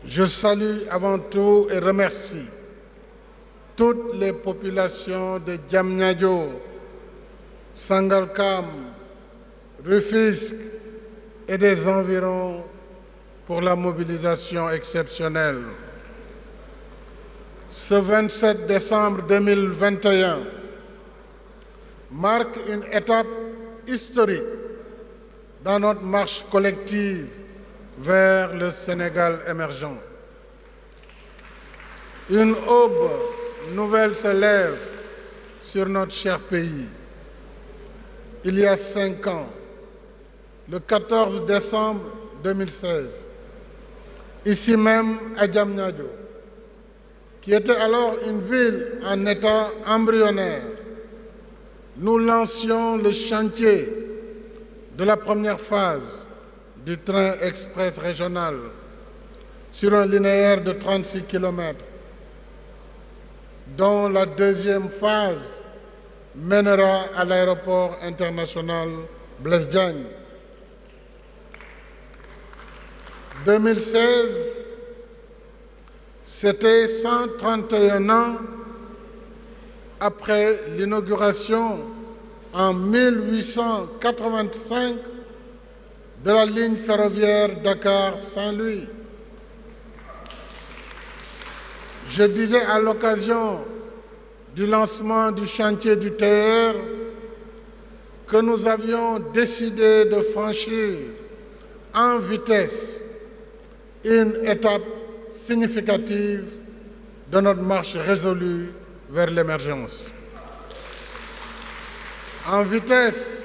Je salue avant tout et remercie toutes les populations de Diamniadio, Sangalkam, Rufisque et des environs pour la mobilisation exceptionnelle. Ce 27 décembre 2021 marque une étape historique dans notre marche collective vers le Sénégal émergent. Une aube nouvelle se lève sur notre cher pays. Il y a 5 ans, le 14 décembre 2016, ici même à Diamniadio, qui était alors une ville en état embryonnaire, nous lancions le chantier de la première phase du train express régional sur un linéaire de 36 km, dont la deuxième phase mènera à l'aéroport international Blaise Diagne. 2016, c'était 131 ans après l'inauguration en 1885 de la ligne ferroviaire Dakar-Saint-Louis. Je disais à l'occasion du lancement du chantier du TER que nous avions décidé de franchir en vitesse une étape significative de notre marche résolue vers l'émergence. En vitesse,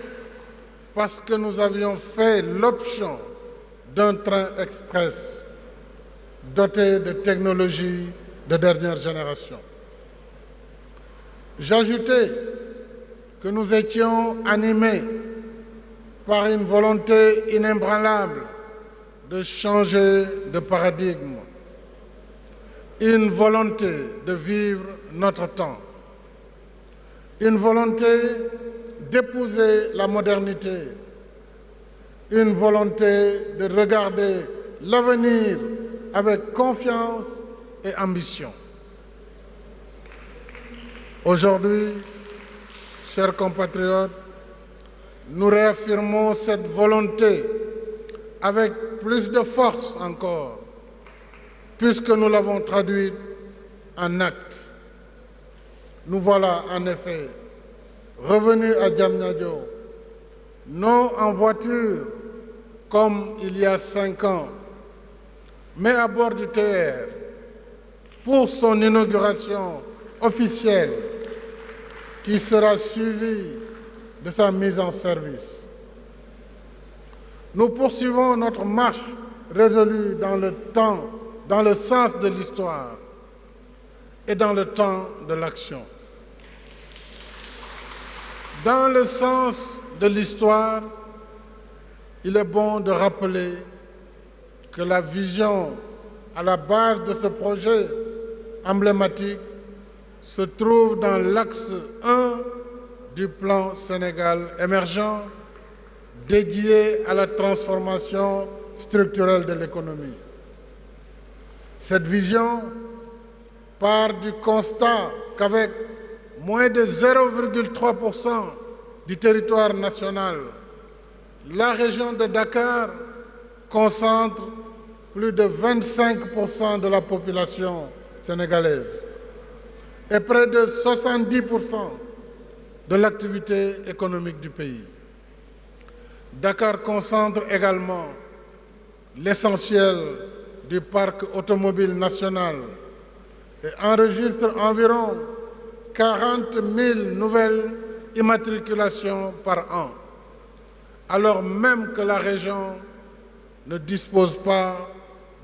parce que nous avions fait l'option d'un train express doté de technologies de dernière génération. J'ajoutais que nous étions animés par une volonté inébranlable de changer de paradigme, une volonté de vivre notre temps, une volonté d'épouser la modernité, une volonté de regarder l'avenir avec confiance et ambition. Aujourd'hui, chers compatriotes, nous réaffirmons cette volonté avec plus de force encore, puisque nous l'avons traduite en actes. Nous voilà en effet revenus à Diamniadio, non en voiture comme il y a 5 ans, mais à bord du TER pour son inauguration officielle qui sera suivie de sa mise en service. Nous poursuivons notre marche résolue dans le temps, dans le sens de l'histoire et dans le temps de l'action. Dans le sens de l'histoire, il est bon de rappeler que la vision à la base de ce projet emblématique se trouve dans l'axe 1 du plan Sénégal émergent dédié à la transformation structurelle de l'économie. Cette vision part du constat qu'avec moins de 0,3% du territoire national, la région de Dakar concentre plus de 25% de la population sénégalaise et près de 70% de l'activité économique du pays. Dakar concentre également l'essentiel du parc automobile national et enregistre environ 40 000 nouvelles immatriculations par an, alors même que la région ne dispose pas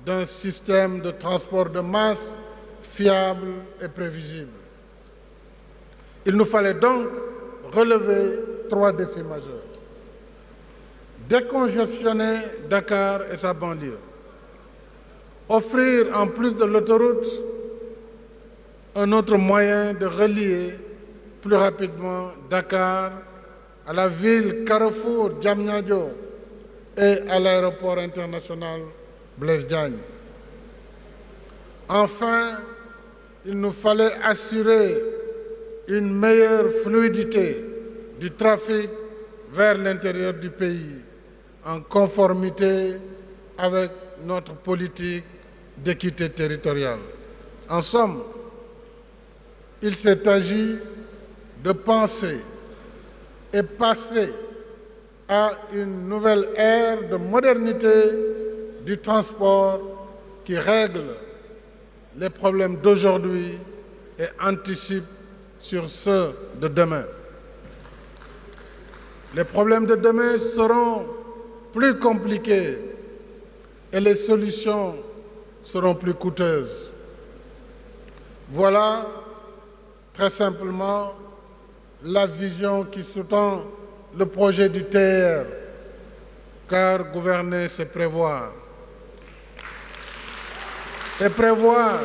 d'un système de transport de masse fiable et prévisible. Il nous fallait donc relever 3 défis majeurs. Décongestionner Dakar et sa banlieue. Offrir en plus de l'autoroute un autre moyen de relier plus rapidement Dakar à la ville carrefour Diamniadio et à l'aéroport international Blaise Diagne. Enfin, il nous fallait assurer une meilleure fluidité du trafic vers l'intérieur du pays, en conformité avec notre politique d'équité territoriale. En somme, il s'est agi de penser et passer à une nouvelle ère de modernité du transport qui règle les problèmes d'aujourd'hui et anticipe sur ceux de demain. Les problèmes de demain seront plus compliqués et les solutions seront plus coûteuses. Voilà très simplement la vision qui sous-tend le projet du TER, car gouverner, c'est prévoir. Et prévoir,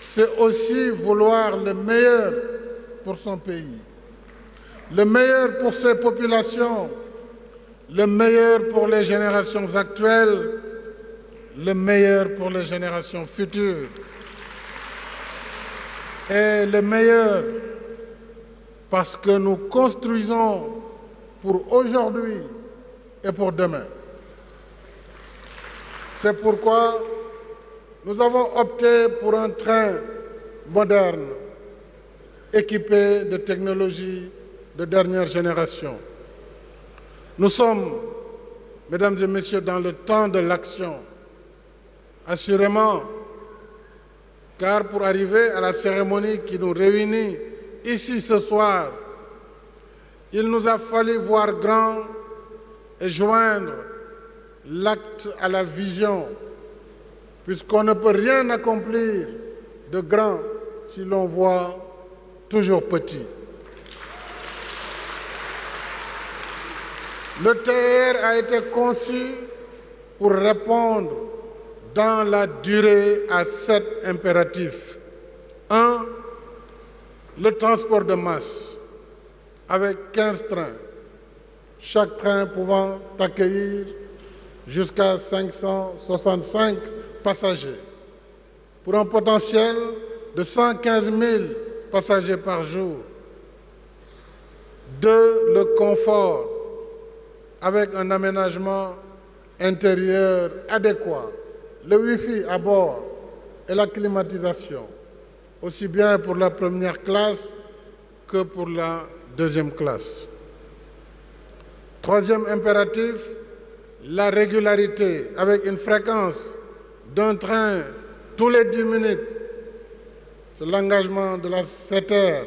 c'est aussi vouloir le meilleur pour son pays, le meilleur pour ses populations, le meilleur pour les générations actuelles, le meilleur pour les générations futures, et le meilleur parce que nous construisons pour aujourd'hui et pour demain. C'est pourquoi nous avons opté pour un train moderne, équipé de technologies de dernière génération. Nous sommes, mesdames et messieurs, dans le temps de l'action. Assurément, car pour arriver à la cérémonie qui nous réunit ici ce soir, il nous a fallu voir grand et joindre l'acte à la vision, puisqu'on ne peut rien accomplir de grand si l'on voit toujours petit. Le TER a été conçu pour répondre dans la durée à 7 impératifs. 1. Le transport de masse, avec 15 trains, chaque train pouvant accueillir jusqu'à 565 passagers, pour un potentiel de 115 000 passagers par jour. 2. Le confort, avec un aménagement intérieur adéquat, le Wi-Fi à bord et la climatisation, aussi bien pour la première classe que pour la deuxième classe. 3e impératif, la régularité, avec une fréquence d'un train tous les 10 minutes. C'est l'engagement de la 7 heures,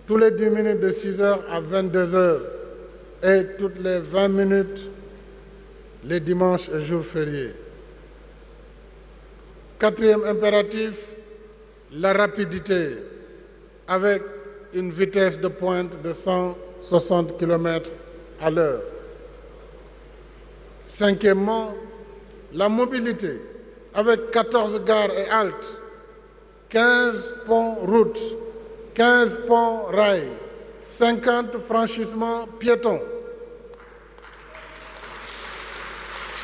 tous les 10 minutes de 6 heures à 22 heures et toutes les 20 minutes les dimanches et jours fériés. 4e impératif, la rapidité, avec une vitesse de pointe de 160 km à l'heure. 5e, la mobilité, avec 14 gares et haltes, 15 ponts-routes, 15 ponts-rails, 50 franchissements piétons.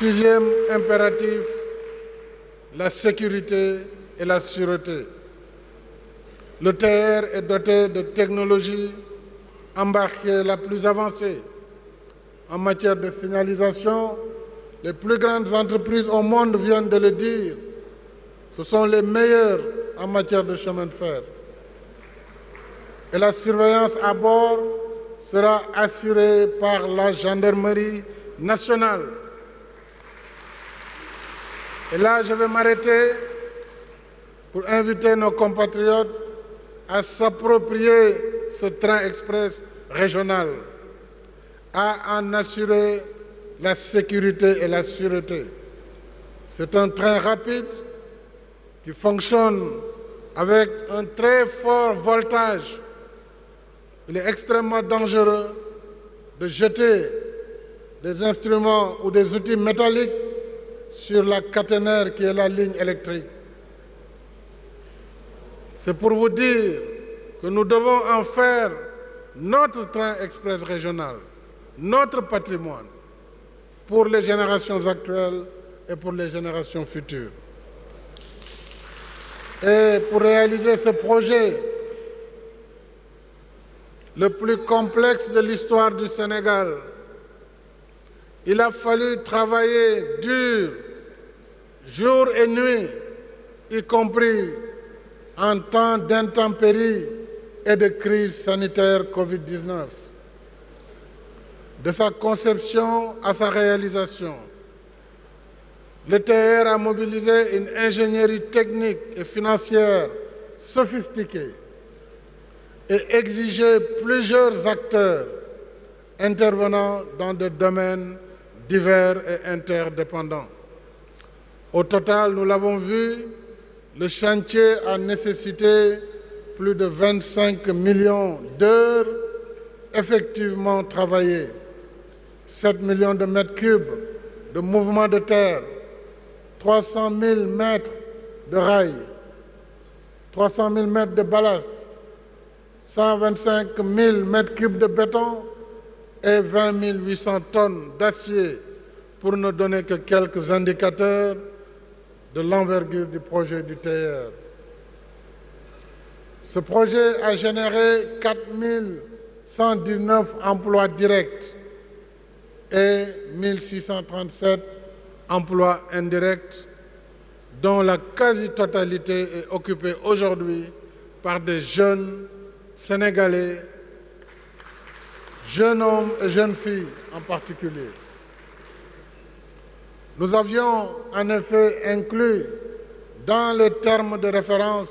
6e impératif, la sécurité et la sûreté. Le TER est doté de technologies embarquées la plus avancée. En matière de signalisation, les plus grandes entreprises au monde viennent de le dire. Ce sont les meilleurs en matière de chemin de fer. Et la surveillance à bord sera assurée par la gendarmerie nationale. Et là, je vais m'arrêter pour inviter nos compatriotes à s'approprier ce train express régional, à en assurer la sécurité et la sûreté. C'est un train rapide qui fonctionne avec un très fort voltage. Il est extrêmement dangereux de jeter des instruments ou des outils métalliques sur la caténaire qui est la ligne électrique. C'est pour vous dire que nous devons en faire notre train express régional, notre patrimoine, pour les générations actuelles et pour les générations futures. Et pour réaliser ce projet, le plus complexe de l'histoire du Sénégal, il a fallu travailler dur, jour et nuit, y compris en temps d'intempéries et de crise sanitaire Covid-19. De sa conception à sa réalisation, le TER a mobilisé une ingénierie technique et financière sophistiquée et exigé plusieurs acteurs intervenant dans des domaines divers et interdépendants. Au total, nous l'avons vu, le chantier a nécessité plus de 25 millions d'heures effectivement travaillées, 7 millions de mètres cubes de mouvements de terre, 300 000 mètres de rails, 300 000 mètres de ballast, 125 000 mètres cubes de béton et 20 800 tonnes d'acier, pour ne donner que quelques indicateurs de l'envergure du projet du TER. Ce projet a généré 4 119 emplois directs et 1 637 emplois indirects, dont la quasi-totalité est occupée aujourd'hui par des jeunes Sénégalais, jeunes hommes et jeunes filles en particulier. Nous avions en effet inclus dans les termes de référence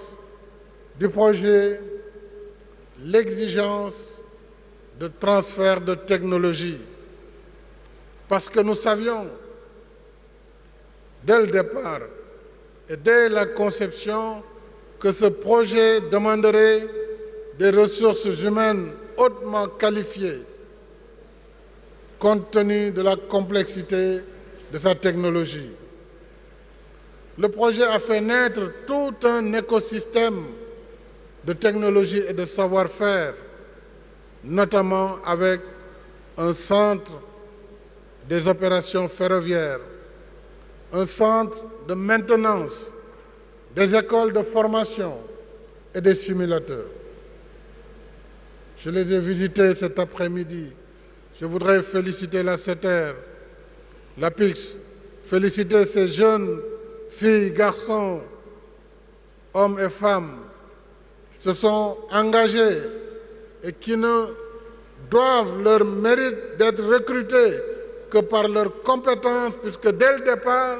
du projet l'exigence de transfert de technologie, parce que nous savions dès le départ et dès la conception que ce projet demanderait des ressources humaines hautement qualifiées, compte tenu de la complexité de sa technologie. Le projet a fait naître tout un écosystème de technologie et de savoir-faire, notamment avec un centre des opérations ferroviaires, un centre de maintenance, des écoles de formation et des simulateurs. Je les ai visités cet après-midi. Je voudrais féliciter la CETER, la PIX, féliciter ces jeunes filles, garçons, hommes et femmes qui se sont engagés et qui ne doivent leur mérite d'être recrutés que par leurs compétences, puisque dès le départ,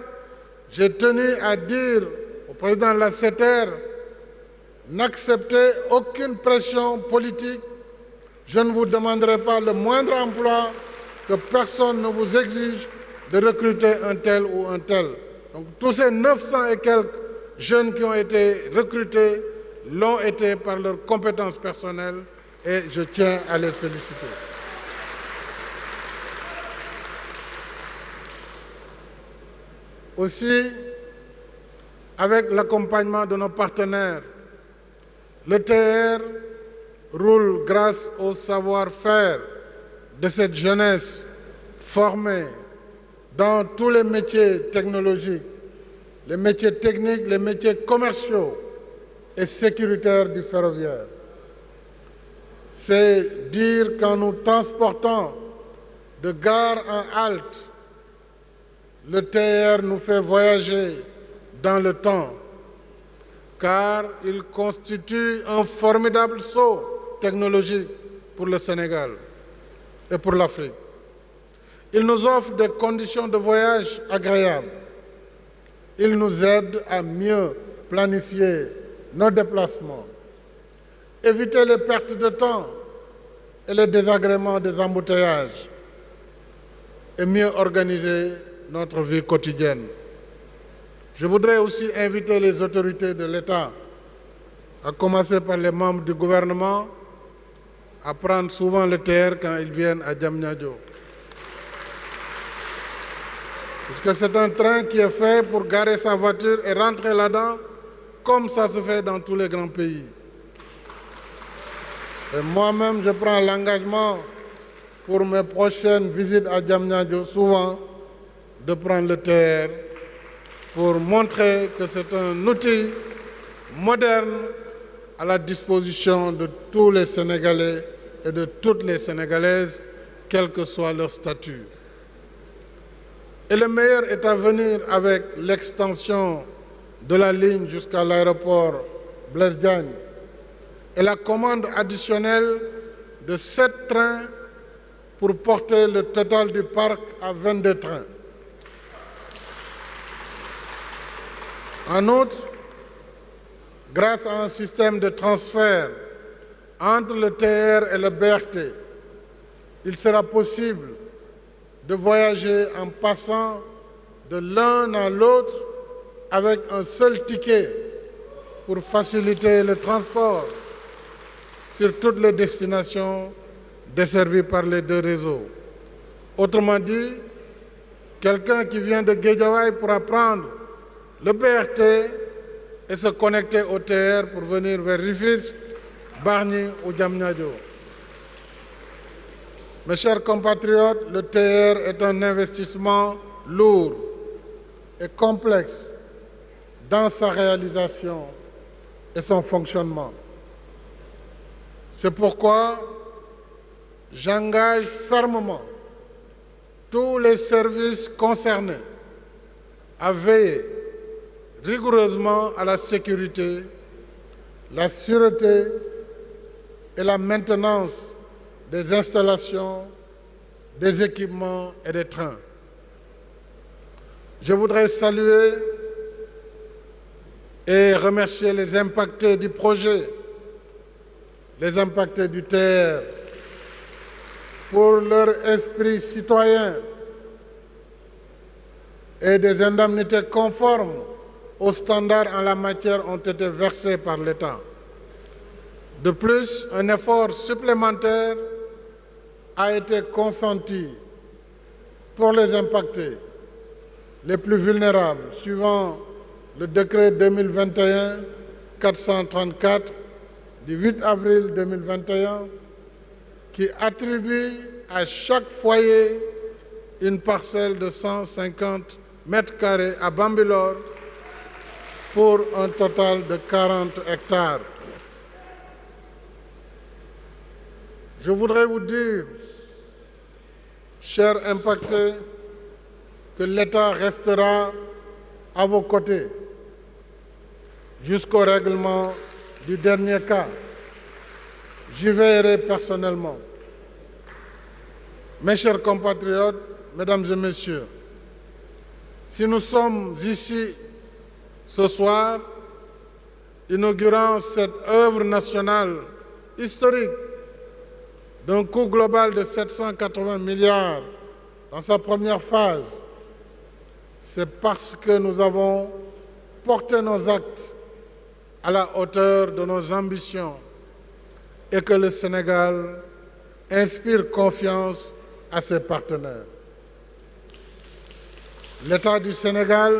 j'ai tenu à dire au président de la CETER, n'acceptez aucune pression politique. Je ne vous demanderai pas le moindre emploi, que personne ne vous exige de recruter un tel ou un tel. Donc tous ces 900 et quelques jeunes qui ont été recrutés l'ont été par leurs compétences personnelles et je tiens à les féliciter. Aussi, avec l'accompagnement de nos partenaires, le TER roule grâce au savoir-faire de cette jeunesse formée dans tous les métiers technologiques, les métiers techniques, les métiers commerciaux et sécuritaires du ferroviaire. C'est dire qu'en nous transportant de gare en halte, le TER nous fait voyager dans le temps, car il constitue un formidable saut technologique pour le Sénégal et pour l'Afrique. Il nous offre des conditions de voyage agréables. Il nous aide à mieux planifier nos déplacements, éviter les pertes de temps et les désagréments des embouteillages et mieux organiser notre vie quotidienne. Je voudrais aussi inviter les autorités de l'État, à commencer par les membres du gouvernement, à prendre souvent le TER quand ils viennent à Diamniadio. Parce que c'est un train qui est fait pour garer sa voiture et rentrer là-dedans, comme ça se fait dans tous les grands pays. Et moi-même, je prends l'engagement pour mes prochaines visites à Diamniadio, souvent, de prendre le TER pour montrer que c'est un outil moderne à la disposition de tous les Sénégalais et de toutes les Sénégalaises, quel que soit leur statut. Et le meilleur est à venir avec l'extension de la ligne jusqu'à l'aéroport Blaise Diagne et la commande additionnelle de 7 trains pour porter le total du parc à 22 trains. En outre, grâce à un système de transfert entre le TER et le BRT, il sera possible de voyager en passant de l'un à l'autre avec un seul ticket pour faciliter le transport sur toutes les destinations desservies par les deux réseaux. Autrement dit, quelqu'un qui vient de Guédiawaye pourra prendre le BRT et se connecter au TER pour venir vers Rufisque, Bargny ou Diamniadio. Mes chers compatriotes, le TER est un investissement lourd et complexe dans sa réalisation et son fonctionnement. C'est pourquoi j'engage fermement tous les services concernés à veiller rigoureusement à la sécurité, la sûreté et la maintenance des installations, des équipements et des trains. Je voudrais saluer et remercier les impactés du projet, les impactés du TER, pour leur esprit citoyen et des indemnités conformes aux standards en la matière ont été versés par l'État. De plus, un effort supplémentaire a été consenti pour les impactés les plus vulnérables, suivant le décret 2021-434 du 8 avril 2021 qui attribue à chaque foyer une parcelle de 150 mètres carrés à Bambilor pour un total de 40 hectares. Je voudrais vous dire, chers impactés, que l'État restera à vos côtés jusqu'au règlement du dernier cas. J'y veillerai personnellement. Mes chers compatriotes, mesdames et messieurs, si nous sommes ici ce soir, inaugurant cette œuvre nationale historique d'un coût global de 780 milliards dans sa première phase, c'est parce que nous avons porté nos actes à la hauteur de nos ambitions et que le Sénégal inspire confiance à ses partenaires. L'État du Sénégal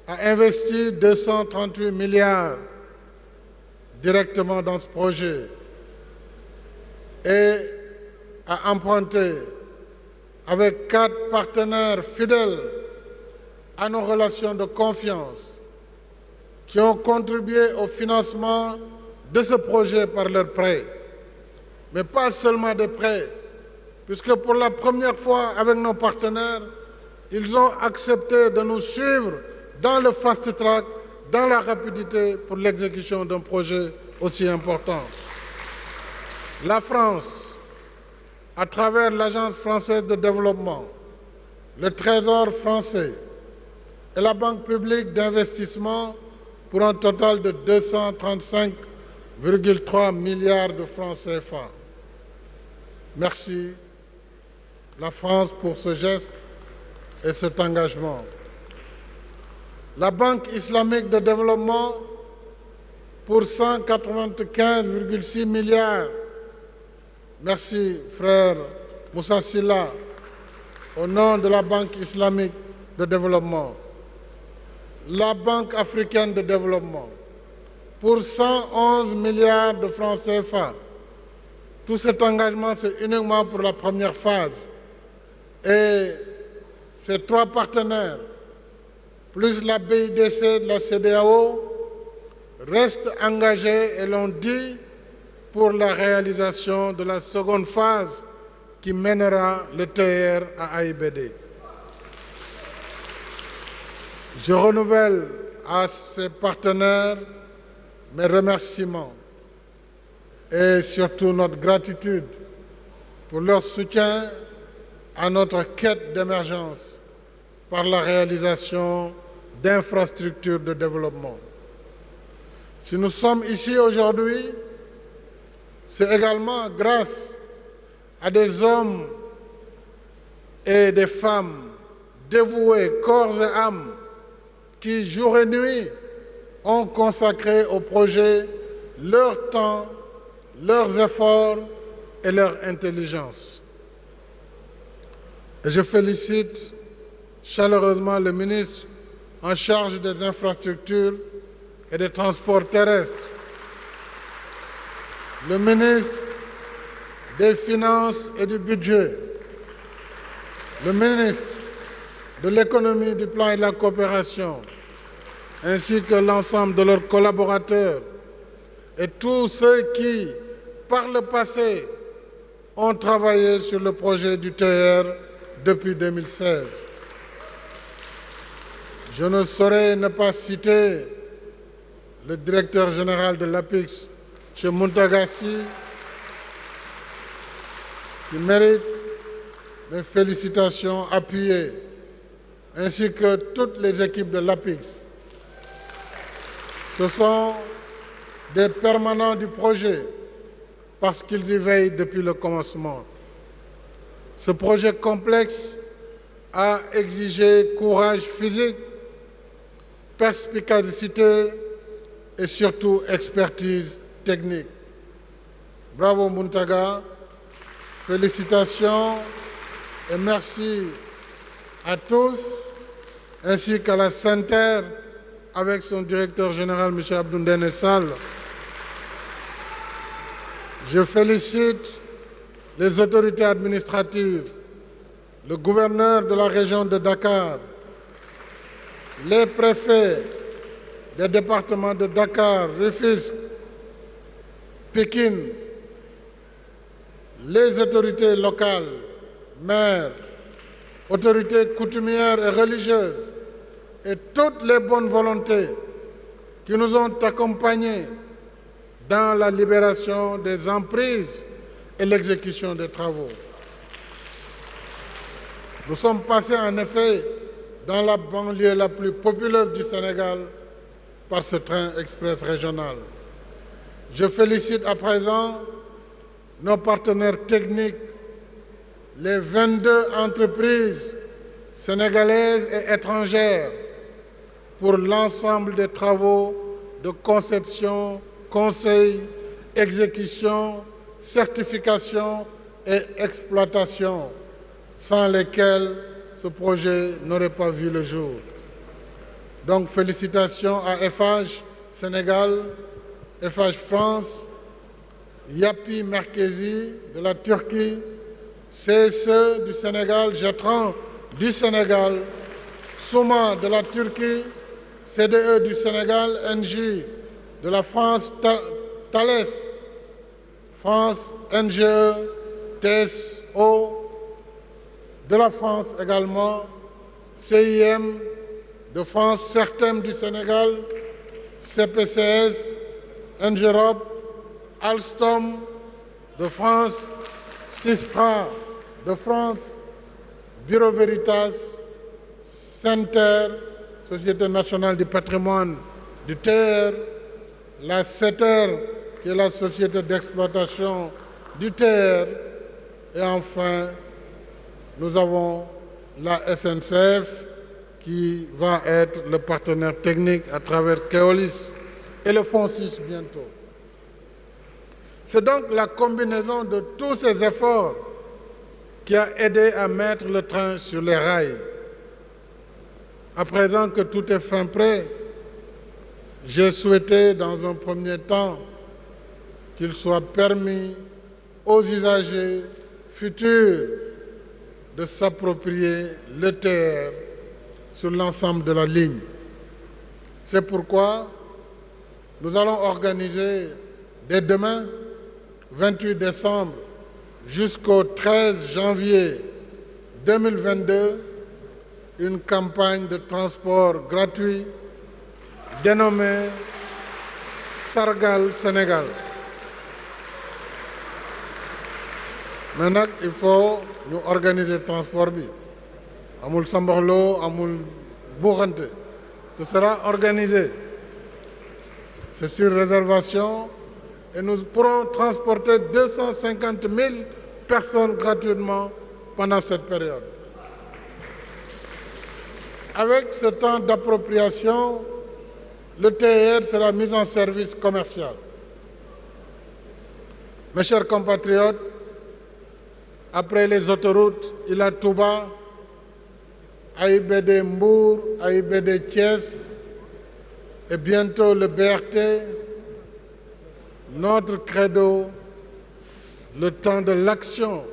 a investi 238 milliards directement dans ce projet et a emprunté avec 4 partenaires fidèles à nos relations de confiance qui ont contribué au financement de ce projet par leurs prêts. Mais pas seulement des prêts, puisque pour la première fois avec nos partenaires, ils ont accepté de nous suivre dans le fast-track, dans la rapidité pour l'exécution d'un projet aussi important. La France, à travers l'Agence française de développement, le Trésor français et la Banque publique d'investissement pour un total de 235,3 milliards de francs CFA. Merci, la France, pour ce geste et cet engagement. La Banque islamique de développement pour 195,6 milliards. Merci, frère Moussa Silla, au nom de la Banque islamique de développement. La Banque africaine de développement pour 111 milliards de francs CFA. Tout cet engagement, c'est uniquement pour la première phase. Et ces 3 partenaires, plus la BIDC de la CEDEAO, restent engagés et l'ont dit pour la réalisation de la seconde phase qui mènera le TER à AIBD. Je renouvelle à ces partenaires mes remerciements et surtout notre gratitude pour leur soutien à notre quête d'émergence par la réalisation d'infrastructures de développement. Si nous sommes ici aujourd'hui, c'est également grâce à des hommes et des femmes dévoués corps et âme qui, jour et nuit, ont consacré au projet leur temps, leurs efforts et leur intelligence. Et je félicite chaleureusement le ministre en charge des infrastructures et des transports terrestres, le ministre des Finances et du Budget, le ministre de l'Économie, du Plan et de la Coopération, ainsi que l'ensemble de leurs collaborateurs et tous ceux qui, par le passé, ont travaillé sur le projet du TER depuis 2016. Je ne saurais ne pas citer le directeur général de l'APIX, M. Muntagassi, qui mérite mes félicitations appuyées, ainsi que toutes les équipes de l'APIX. Ce sont des permanents du projet parce qu'ils y veillent depuis le commencement. Ce projet complexe a exigé courage physique, perspicacité et surtout expertise technique. Bravo Muntaga, félicitations et merci à tous, ainsi qu'à la SENTER avec son directeur général, M. Abdoundene Sall. Je félicite les autorités administratives, le gouverneur de la région de Dakar, les préfets des départements de Dakar, Rufisque, Pékin, les autorités locales, maires, autorités coutumières et religieuses et toutes les bonnes volontés qui nous ont accompagnés dans la libération des emprises et l'exécution des travaux. Nous sommes passés en effet dans la banlieue la plus populeuse du Sénégal par ce train express régional. Je félicite à présent nos partenaires techniques, les 22 entreprises sénégalaises et étrangères pour l'ensemble des travaux de conception, conseil, exécution, certification et exploitation, sans lesquels ce projet n'aurait pas vu le jour. Donc félicitations à Eiffage Sénégal, Eiffage France, Yapi Merkezi de la Turquie, CSE du Sénégal, Jetran du Sénégal, Souma de la Turquie, CDE du Sénégal, NJ de la France, Thales, France, NGE, TSO de la France également, CIM de France, CERTEM du Sénégal, CPCS, NGEROP, Alstom de France, Sistra de France, Bureau Veritas, Center, Société nationale du patrimoine du TER, la CETER, qui est la société d'exploitation du TER, et enfin, nous avons la SNCF, qui va être le partenaire technique à travers Keolis et le FONSIS bientôt. C'est donc la combinaison de tous ces efforts qui a aidé à mettre le train sur les rails. À présent que tout est fin prêt, j'ai souhaité dans un premier temps qu'il soit permis aux usagers futurs de s'approprier le TER sur l'ensemble de la ligne. C'est pourquoi nous allons organiser dès demain, 28 décembre, jusqu'au 13 janvier 2022, une campagne de transport gratuit dénommée Sargal Sénégal. Maintenant, il faut nous organiser le transport. Amul Samborlo, Amul Bourante. Ce sera organisé. C'est sur réservation et nous pourrons transporter 250 000 personnes gratuitement pendant cette période. Avec ce temps d'appropriation, le TER sera mis en service commercial. Mes chers compatriotes, après les autoroutes Ila Touba, AIBD Mbour, AIBD Thiès et bientôt le BRT, notre credo, le temps de l'action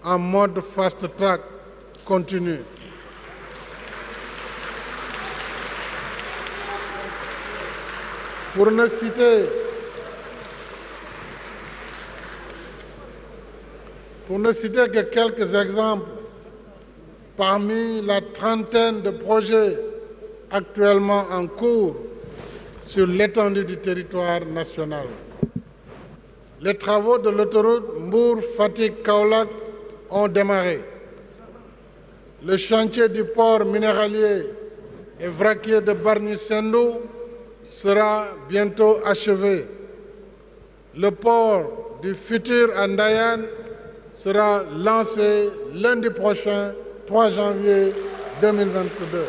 en mode fast-track continue. Pour ne citer que quelques exemples, parmi la trentaine de projets actuellement en cours sur l'étendue du territoire national, les travaux de l'autoroute Mbour-Fatick-Kaolack ont démarré. Le chantier du port minéralier et vraquier de Bargny-Sendou sera bientôt achevé. Le port du futur Andayan sera lancé lundi prochain, 3 janvier 2022.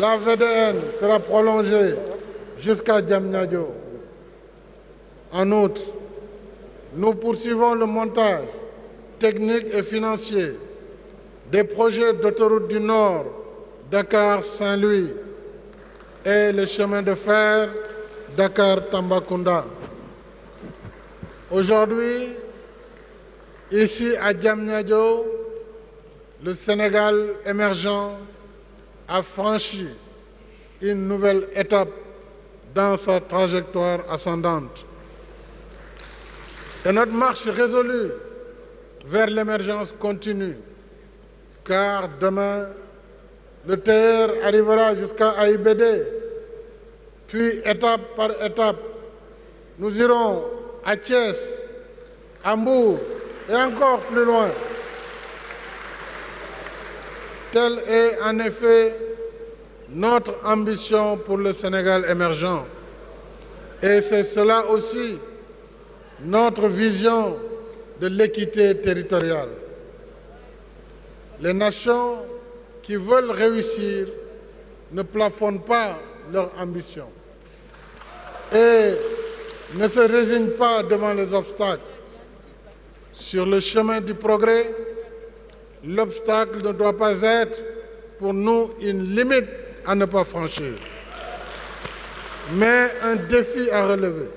La VDN sera prolongée jusqu'à Diamniadio. En outre, nous poursuivons le montage technique et financier des projets d'autoroute du Nord, Dakar-Saint-Louis, et le chemin de fer Dakar-Tambacounda. Aujourd'hui, ici à Diamniadio, le Sénégal émergent a franchi une nouvelle étape dans sa trajectoire ascendante. Et notre marche résolue vers l'émergence continue, car demain, le TER arrivera jusqu'à AIBD, puis étape par étape, nous irons à Thiès, à Mbour et encore plus loin. Telle est en effet notre ambition pour le Sénégal émergent. Et c'est cela aussi notre vision de l'équité territoriale. Les nations qui veulent réussir ne plafonnent pas leur ambition et ne se résignent pas devant les obstacles. Sur le chemin du progrès, l'obstacle ne doit pas être pour nous une limite à ne pas franchir, mais un défi à relever.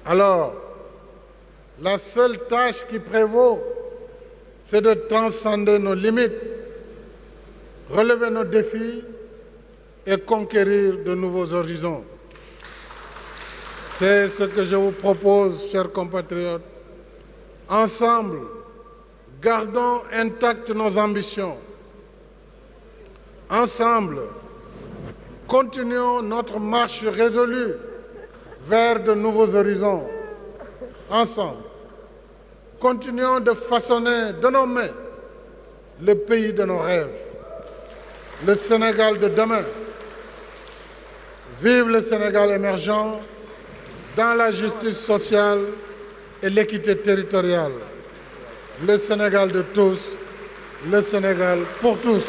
Alors, la seule tâche qui prévaut, c'est de transcender nos limites, relever nos défis et conquérir de nouveaux horizons. C'est ce que je vous propose, chers compatriotes. Ensemble, gardons intactes nos ambitions. Ensemble, continuons notre marche résolue vers de nouveaux horizons. Ensemble, continuons de façonner de nos mains le pays de nos rêves, le Sénégal de demain. Vive le Sénégal émergent dans la justice sociale et l'équité territoriale. Le Sénégal de tous, le Sénégal pour tous.